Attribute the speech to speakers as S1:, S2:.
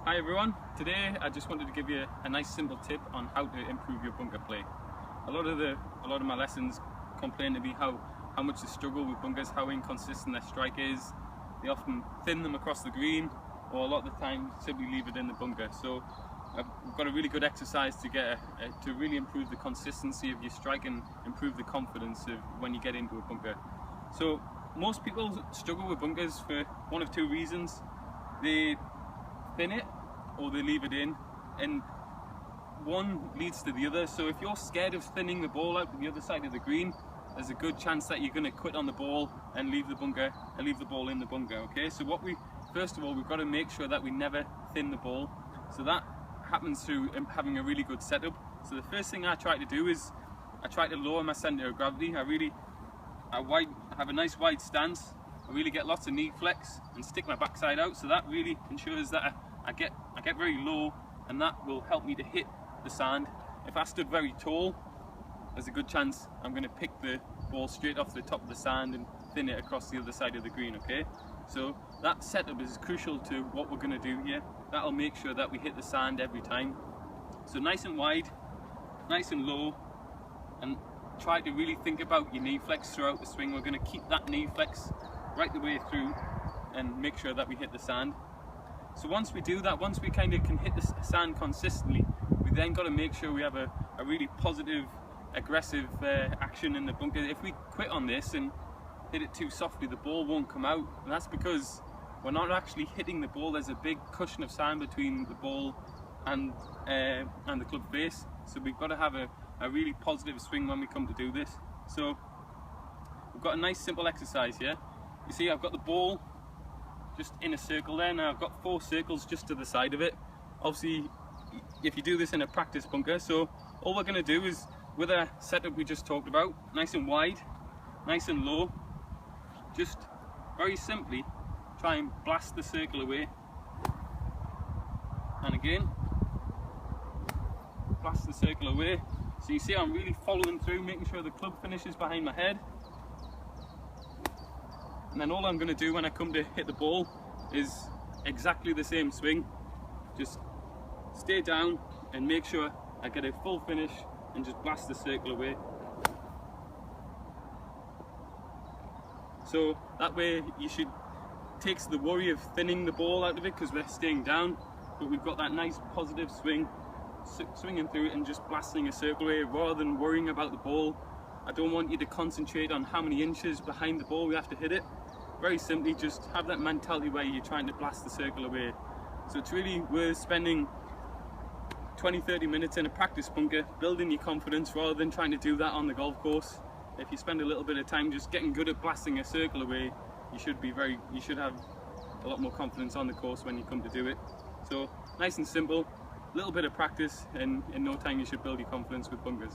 S1: Hi everyone, today I just wanted to give you a nice simple tip on how to improve your bunker play. A lot of my lessons complain to me how much they struggle with bunkers, how inconsistent their strike is. They often thin them across the green, or a lot of the time simply leave it in the bunker. So I've got a really good exercise to get to really improve the consistency of your strike and improve the confidence of when you get into a bunker. So most people struggle with bunkers for one of two reasons. They thin it or they leave it in, and one leads to the other. So if you're scared of thinning the ball out to the other side of the green, there's a good chance that you're going to quit on the ball and leave the ball in the bunker. Okay, so first of all we've got to make sure that we never thin the ball. So that happens through having a really good setup. So the first thing I try to do is I try to lower my center of gravity. I have a nice wide stance. I really get lots of knee flex and stick my backside out, so that really ensures that I get very low, and that will help me to hit the sand. If I stood very tall, there's a good chance I'm going to pick the ball straight off the top of the sand and thin it across the other side of the green. Okay, so that setup is crucial to what we're going to do here. That'll make sure that we hit the sand every time. So nice and wide, nice and low, and try to really think about your knee flex throughout the swing. We're going to keep that knee flex right the way through and make sure that we hit the sand. So once we do that, once we kind of can hit the sand consistently, we then got to make sure we have a really positive, aggressive action in the bunker. If we quit on this and hit it too softly, the ball won't come out, and that's because we're not actually hitting the ball. There's a big cushion of sand between the ball and the club face, so we've got to have a really positive swing when we come to do this. So we've got a nice simple exercise here. You see, I've got the ball just in a circle there. Now I've got 4 circles just to the side of it. Obviously, if you do this in a practice bunker, so all we're going to do is, with our setup we just talked about, nice and wide, nice and low, just very simply try and blast the circle away. And again, blast the circle away. So you see I'm really following through, making sure the club finishes behind my head. And then all I'm going to do when I come to hit the ball is exactly the same swing. Just stay down and make sure I get a full finish and just blast the circle away. So that way takes the worry of thinning the ball out of it, because we're staying down, but we've got that nice positive swing, swinging through it and just blasting a circle away rather than worrying about the ball. I don't want you to concentrate on how many inches behind the ball we have to hit it. Very simply, just have that mentality where you're trying to blast the circle away. So it's really worth spending 20-30 minutes in a practice bunker building your confidence rather than trying to do that on the golf course. If you spend a little bit of time just getting good at blasting a circle away, you should have a lot more confidence on the course when you come to do it. So nice and simple, a little bit of practice, and in no time you should build your confidence with bunkers.